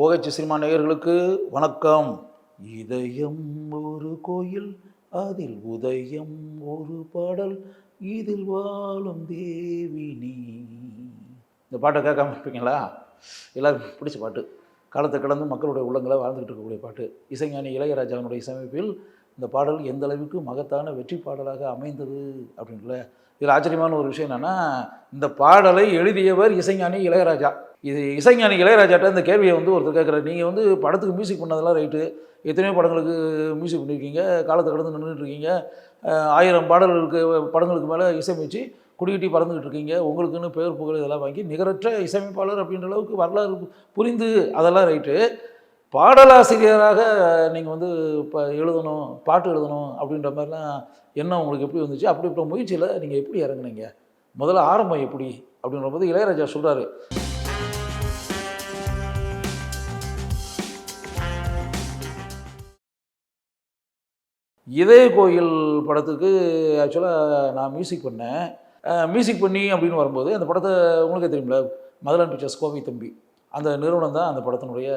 OH cinema நேயர்களுக்கு வணக்கம். இதயம் ஒரு கோயில், அதில் உதயம் ஒரு பாடல், இதில் வாழும் தேவி நீ. இந்த பாட்டை கேட்காம இருப்பீங்களா? எல்லாருக்கும் பிடிச்ச பாட்டு. காலத்தை கடந்து மக்களுடைய உள்ளங்களை வாழ்ந்துகிட்டு இருக்கக்கூடிய பாட்டு. இசைஞானி இளையராஜாவினுடைய இசையமைப்பில் இந்த பாடல் எந்த அளவுக்கு மகத்தான வெற்றி பாடலாக அமைந்தது அப்படின்ல. இதில் ஆச்சரியமான ஒரு விஷயம் என்னென்னா, இந்த பாடலை எழுதியவர் இசைஞானி இளையராஜா. இது இசைஞானி இளையராஜாட்ட இந்த கேள்வியை ஒருத்தர் கேட்குறாரு. நீங்கள் படத்துக்கு மியூசிக் பண்ணதெல்லாம் ரைட்டு, எத்தனையோ படங்களுக்கு மியூசிக் பண்ணியிருக்கீங்க, காலத்தை கடந்து நின்றுட்டு இருக்கீங்க, 1000 படங்களுக்கு மேலே இசையமைச்சு குடிக்கிட்டி பறந்துக்கிட்டு இருக்கீங்க, உங்களுக்குன்னு பேர் புகழ் இதெல்லாம் வாங்கி நிகரற்ற இசையமைப்பாளர் அப்படின்ற அளவுக்கு வரலாறு புரிந்து அதெல்லாம் ரைட்டு. பாடலாசிரியராக நீங்கள் இப்போ எழுதணும், பாட்டு எழுதணும் அப்படின்ற மாதிரிலாம் எண்ணம் உங்களுக்கு எப்படி வந்துச்சு? அப்படிப்பட்ட முயற்சியில் நீங்கள் எப்படி இறங்குனீங்க? முதல்ல ஆரம்பம் எப்படி அப்படின்ற போது இளையராஜா சொல்கிறாரு. இதய கோயில் படத்துக்கு ஆக்சுவலாக நான் மியூசிக் பண்ணேன். மியூசிக் பண்ணி அப்படின்னு வரும்போது அந்த படத்தை உங்களுக்கே தெரியுமில்ல, மதலன் பிக்சர்ஸ் கோவை தம்பி அந்த நிறுவனம் தான் அந்த படத்தினுடைய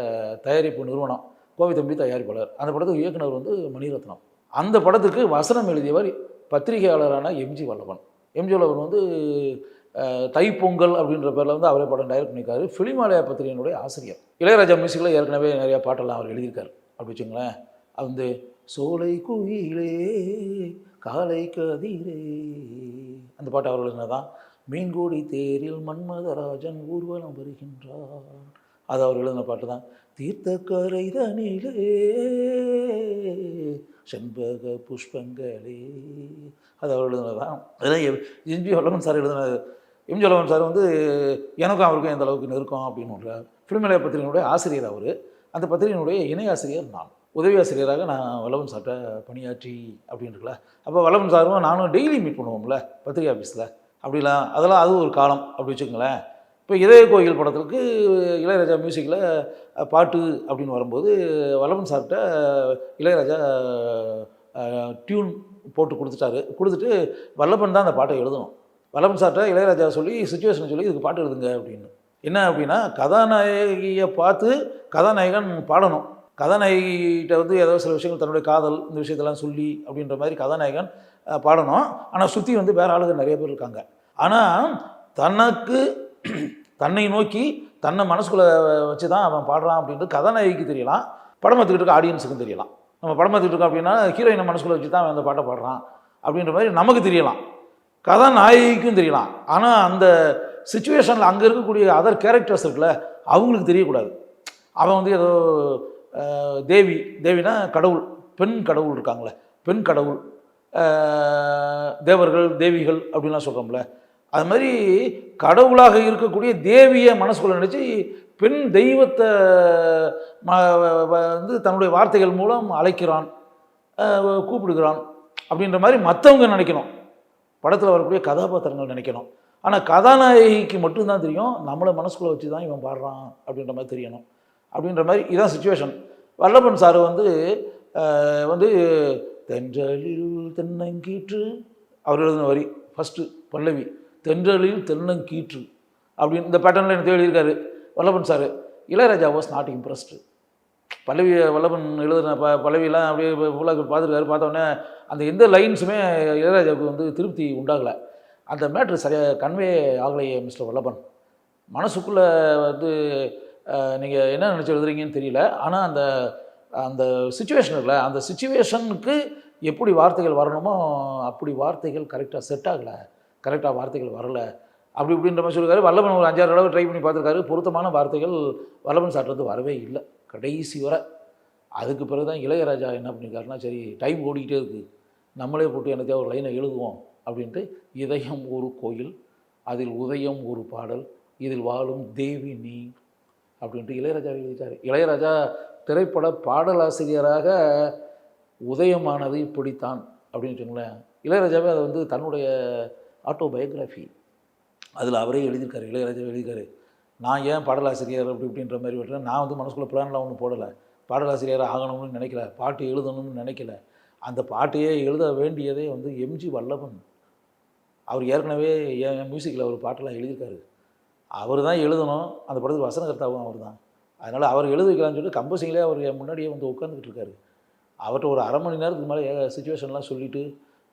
தயாரிப்பு நிறுவனம். கோவை தம்பி தயாரிப்பாளர். அந்த படத்துக்கு இயக்குனர் மணிரத்னம். அந்த படத்துக்கு வசனம் எழுதியவர் பத்திரிகையாளரான எம்ஜி வல்லவன். எம்ஜி வல்லவன் தைப்பொங்கல் அப்படின்ற பேரில் அவரே படம் டைரக்ட் பண்ணியிருக்காரு. ஃபிலிமாலயா பத்திரிகையினுடைய ஆசிரியர். இளையராஜா மியூசிக்கில் ஏற்கனவே நிறையா பாட்டெல்லாம் அவர் எழுதியிருக்காரு. அப்படி வச்சுங்களேன். அது சோலை குயிலே காலை கதிரே அந்த பாட்டு அவர் எழுதினதான். மீன்கூடி தேரில் மன்மதராஜன் ஊர்வலம் வருகின்றார், அது அவர் எழுதின பாட்டு தான். தீர்த்தக்கரை தனிலே செண்பக புஷ்பங்களே, அது அவர் எழுதினதான். அதெல்லாம் எம்ஜி வல்லவன் சார் எழுதினது. எம்ஜி வல்லவன் சார் எனக்கும் அவருக்கும் எந்த அளவுக்கு நெருக்கம் அப்படின்னு ஃபிலிமேலயா பத்திரிகையினுடைய ஆசிரியர் அவர். அந்த பத்திரிகையினுடைய இணை ஆசிரியர் நான். உதவி ஆசிரியராக நான் வல்லவன் சார்கிட்ட பணியாற்றி அப்படின்ட்டுல. அப்போ வல்லவன் சாரும் நானும் டெய்லி மீட் பண்ணுவோம்ல பத்திரிகை ஆஃபீஸில். அப்படிலாம் அதெல்லாம் அது ஒரு காலம் அப்படி வச்சுக்கோங்களேன். இப்போ இதய கோயில் படத்துக்கு இளையராஜா மியூசிக்கில் பாட்டு அப்படின்னு வரும்போது வல்லவன் சார்கிட்ட இளையராஜா டியூன் போட்டு கொடுத்துட்டு வல்லவன் தான் அந்த பாட்டை எழுதணும். வல்லவன் சார்கிட்ட இளையராஜா சொல்லி சுச்சுவேஷனை சொல்லி இதுக்கு பாட்டு எழுதுங்க அப்படின்னு. என்ன அப்படின்னா, கதாநாயகியை பார்த்து கதாநாயகன் பாடணும். கதாநாயகிகிட்ட ஏதோ சில விஷயங்கள் தன்னுடைய காதல் இந்த விஷயத்தெல்லாம் சொல்லி அப்படின்ற மாதிரி கதாநாயகன் பாடணும். ஆனால் சுற்றி வேறு ஆளுகள் நிறைய பேர் இருக்காங்க. ஆனால் தன்னை நோக்கி தன்னை மனசுக்குள்ளே வச்சு தான் அவன் பாடுறான் அப்படின்ட்டு கதாநாயகிக்கு தெரியலாம், படம் பார்த்துக்கிட்டு இருக்க ஆடியன்ஸுக்கும் தெரியலாம். நம்ம படம் பார்த்துக்கிட்டு இருக்கோம் அப்படின்னா ஹீரோயினை மனசுக்குள்ளே வச்சு தான் அவன் அந்த பாட்டை பாடுறான் அப்படின்ற மாதிரி நமக்கு தெரியலாம், கதாநாயகிக்கும் தெரியலாம். ஆனால் அந்த சுச்சுவேஷனில் அங்கே இருக்கக்கூடிய அதர் கேரக்டர்ஸ் இருக்குல்ல, அவங்களுக்கு தெரியக்கூடாது. அவன் ஏதோ தேவினா கடவுள், பெண் கடவுள் இருக்காங்களே, பெண் கடவுள், தேவர்கள் தேவிகள் அப்படின்லாம் சொல்கிறோம்ல, அது மாதிரி கடவுளாக இருக்கக்கூடிய தேவியை மனசுக்குள்ள நினச்சி பெண் தெய்வத்தை தன்னுடைய வார்த்தைகள் மூலம் அழைக்கிறான், கூப்பிடுகிறான் அப்படின்ற மாதிரி மற்றவங்க நினைக்கணும், படத்தில் வரக்கூடிய கதாபாத்திரங்கள் நினைக்கணும். ஆனால் கதாநாயகிக்கு மட்டும்தான் தெரியும் நம்மளை மனசுக்குள்ளே வச்சு தான் இவன் பாடுறான் அப்படின்ற மாதிரி தெரியணும். அப்படின்ற மாதிரி இதுதான் சுச்சுவேஷன். வல்லவன் சார் தென்றலில் தென்னங்கீற்று அவர் எழுதின வரி ஃபஸ்ட்டு பல்லவி, தென்றலில் தென்னங்கீற்று அப்படின்னு இந்த பேட்டர்னில் எனக்கு எழுதியிருக்காரு Vallavan sir. Ilaiyaraaja was not impressed. பல்லவி வல்லவன் எழுதின பல்லவியெல்லாம் அப்படியே ஃபுல்லாக பார்த்துருக்காரு. பார்த்தோன்னே அந்த எந்த லைன்ஸுமே இளையராஜாவுக்கு திருப்தி உண்டாகலை. அந்த மேட்ரு சரியாக கன்வே ஆகலையே மிஸ்டர் வல்லவன். மனசுக்குள்ளே நீங்கள் என்ன நினச்சி எழுதுறீங்கன்னு தெரியல. ஆனால் அந்த அந்த சுச்சுவேஷன் இருக்குல்ல, அந்த சுச்சுவேஷனுக்கு எப்படி வார்த்தைகள் வரணுமோ அப்படி வார்த்தைகள் கரெக்டாக செட் ஆகலை, கரெக்டாக வார்த்தைகள் வரலை அப்படி இப்படின்ற மாதிரி சொல்லியிருக்காரு. வல்லவன் ஒரு 5-6 தடவை ட்ரை பண்ணி பார்த்துருக்காரு. பொருத்தமான வார்த்தைகள் வல்லவன் சாட்டுறது வரவே இல்லை கடைசி வரை. அதுக்கு பிறகு தான் இளையராஜா என்ன பண்ணியிருக்காருன்னா, சரி டைம் ஓடிக்கிட்டே இருக்குது, நம்மளே போட்டு என்னத்தையா ஒரு லைனை எழுதுவோம் அப்படின்ட்டு இதயம் ஒரு கோயில், அதில் உதயம் ஒரு பாடல், இதில் வாழும் தேவி நீ அப்படின்ட்டு இளையராஜா எழுதிட்டார். இளையராஜா திரைப்பட பாடலாசிரியராக உதயமானது இப்படித்தான் அப்படின்னு வச்சுங்களேன். இளையராஜாவே அதை தன்னுடைய ஆட்டோபயோகிராஃபி அதில் அவரே எழுதியிருக்காரு. இளையராஜா எழுதியிருக்காரு, நான் ஏன் பாடலாசிரியர் அப்படி இப்படின்ற மாதிரி விட்டுறேன். நான் மனசுக்குள்ளே பிளான்லாம் ஒன்றும் போடலை, பாடலாசிரியராக ஆகணும்னு நினைக்கல, பாட்டு எழுதணும்னு நினைக்கல. அந்த பாட்டையே எழுத வேண்டியதே எம்ஜி வல்லவன். அவர் ஏற்கனவே என் மியூசிக்கில் ஒரு பாட்டெல்லாம் எழுதியிருக்காரு. அவர் தான் எழுதணும், அந்த படத்துக்கு வசனகர்த்தாவும் அவர் தான். அதனால் அவர் எழுத வைக்கலாம்னு சொல்லிட்டு கம்போசிங்லேயே அவர் என் முன்னாடியே வந்து உட்காந்துக்கிட்டு இருக்காரு. அவர்கிட்ட ஒரு அரை மணி நேரத்துக்கு மேலே சுச்சுவேஷன்லாம் சொல்லிவிட்டு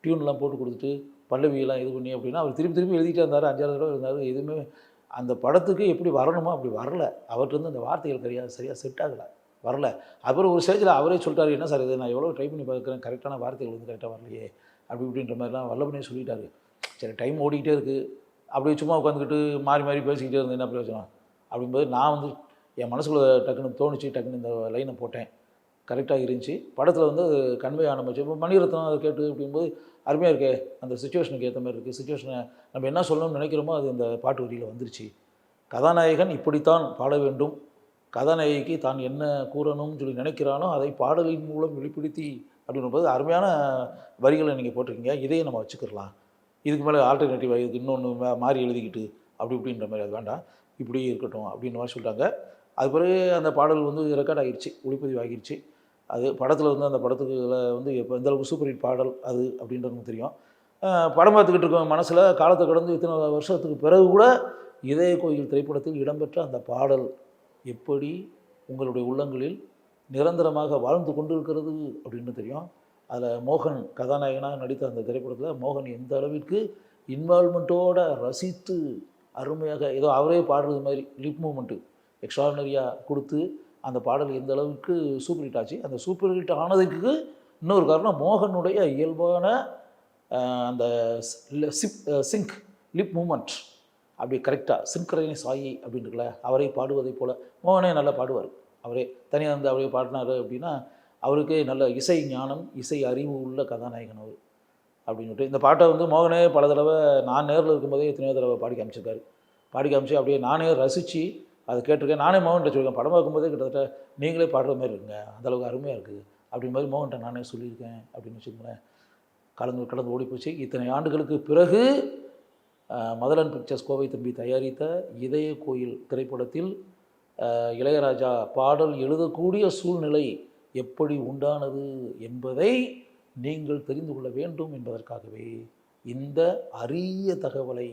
டியூன்லாம் போட்டு கொடுத்துட்டு பல்லவியெல்லாம் இது பண்ணி அப்படின்னா அவர் திருப்பி எழுதிட்டே இருந்தார். 5-6 தடவை இருந்தார். எதுவுமே அந்த படத்துக்கு எப்படி வரணுமோ அப்படி வரல. அவர்கிட்ட அந்த வார்த்தைகள் சரியாக செட் ஆகலை, வரல. அப்புறம் ஒரு ஸ்டேஜில் அவரே சொல்லிட்டாரு, என்ன சார் இது நான் எவ்வளோ ட்ரை பண்ணி பார்க்குறேன், கரெக்டான வார்த்தைகள் வந்து கரெக்டாக வரலையே அப்படி இப்படின்ற மாதிரிலாம் வல்லபனே சொல்லிட்டாரு. சரி டைம் ஓடிக்கிட்டே இருக்குது, அப்படி சும்மா உட்காந்துக்கிட்டு மாறி பேசிக்கிட்டே இருந்தேன், என்ன பிரயோஜனம் அப்படிங்கும்போது நான் வந்து என் மனசுக்குள்ளே டக்குன்னு தோணுச்சு, டக்குன்னு இந்த லைனை போட்டேன். கரெக்டாக இருந்துச்சு. படத்தில் வந்து கன்வே ஆரம்பிச்சு. இப்போ மணிரத்னம் அதை கேட்டு அப்படிங்கும்போது அருமையாக இருக்கே, அந்த சுச்சுவேஷனுக்கு ஏற்ற மாதிரி இருக்குது. சுச்சுவேஷனை நம்ம என்ன சொல்லணும்னு நினைக்கிறோமோ அது இந்த பாட்டு வரியில் வந்துருச்சு. கதாநாயகன் இப்படித்தான் பாட வேண்டும், கதாநாயகிக்கு தான் என்ன கூறணும்னு சொல்லி நினைக்கிறானோ அதை பாடலின் மூலம் வெளிப்படுத்தி அப்படின்னும்போது அருமையான வரிகளை நீங்கள் போட்டிருக்கீங்க. இதையே நம்ம வச்சுக்கிடலாம். இதுக்கு மேலே ஆல்டர்னேட்டிவாக இதுக்கு இன்னொன்று மாறி எழுதிக்கிட்டு அப்படி இப்படின்ற மாதிரி அது வேண்டாம், இப்படியே இருக்கட்டும் அப்படின்ற மாதிரி சொல்லிட்டாங்க. அது பிறகு அந்த பாடல் வந்து ரெக்கார்ட் ஆகிடுச்சு, ஒளிப்பதிவு ஆகிடுச்சு. அது படத்தில் வந்து அந்த படத்துக்கு வந்து இப்போ எந்தளவுக்கு சூப்பர் ஹிட் பாடல் அது அப்படின்றது நமக்கு தெரியும். படம் பார்த்துக்கிட்டு இருக்கோம் மனசில் காலத்தை கடந்து இத்தனை வருஷத்துக்கு பிறகு கூட இதய கோயில் திரைப்படத்தில் இடம்பெற்ற அந்த பாடல் எப்படி உங்களுடைய உள்ளங்களில் நிரந்தரமாக வாழ்ந்து கொண்டு இருக்கிறது அப்படின்னு தெரியும். அதில் மோகன் கதாநாயகனாக நடித்த அந்த திரைப்படத்தில் மோகன் எந்த அளவிற்கு இன்வால்மெண்ட்டோடு ரசித்து அருமையாக ஏதோ அவரே பாடுறது மாதிரி லிப் மூமெண்ட்டு எக்ஸ்ட்ரானரியாக கொடுத்து அந்த பாடல் எந்த அளவுக்கு சூப்பர் ஹிட் ஆச்சு. அந்த சூப்பர் ஹிட் ஆனதுக்கு இன்னொரு காரணம் மோகனுடைய இயல்பான அந்த சிங்க் லிப் மூமெண்ட் அப்படி கரெக்டாக சிங்க்ரைஸ் ஆகி அப்படின்னு இருக்குல்ல, அவரே பாடுவதை போல் மோகனே நல்லா பாடுவார். அவரே தனியாக வந்து அவரே பாடினார் அப்படின்னா அவருக்கே நல்ல இசை ஞானம், இசை அறிவு உள்ள கதாநாயகன் அவர் அப்படின்னு சொல்லிட்டு இந்த பாட்டை வந்து மோகனே பல தடவை நான் நேரில் இருக்கும்போதே எத்தனையோ தடவை பாடி காமிச்சிருக்காரு. பாடி காமிச்சு அப்படியே நானே ரசித்து அதை கேட்டிருக்கேன். நானே மோகன்கிட்ட சொல்லியிருக்கேன், படம் பார்க்கும்போதே கிட்டத்தட்ட நீங்களே பாடுற மாதிரி இருக்குங்க, அந்தளவுக்கு அருமையாக இருக்குது அப்படின் மாதிரி மோகன்கிட்ட நானே சொல்லியிருக்கேன் அப்படின்னு வச்சுக்கோங்களேன். கடந்து ஓடி போச்சு. இத்தனை ஆண்டுகளுக்கு பிறகு மதலன் பிக்சர்ஸ் கோவை தம்பி தயாரித்த இதய கோயில் திரைப்படத்தில் இளையராஜா பாடல் எழுதக்கூடிய சூழ்நிலை எப்படி உண்டானது என்பதை நீங்கள் தெரிந்து கொள்ள வேண்டும் என்பதற்காகவே இந்த அரிய தகவலை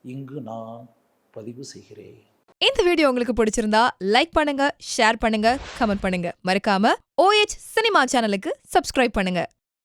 இங்கு நான் பதிவு செய்கிறேன். இந்த வீடியோ உங்களுக்கு பிடிச்சிருந்தா லைக் பண்ணுங்க, ஷேர் பண்ணுங்க, கமெண்ட் பண்ணுங்க. மறக்காம OH சினிமா சேனலுக்கு சப்ஸ்கிரைப் பண்ணுங்க.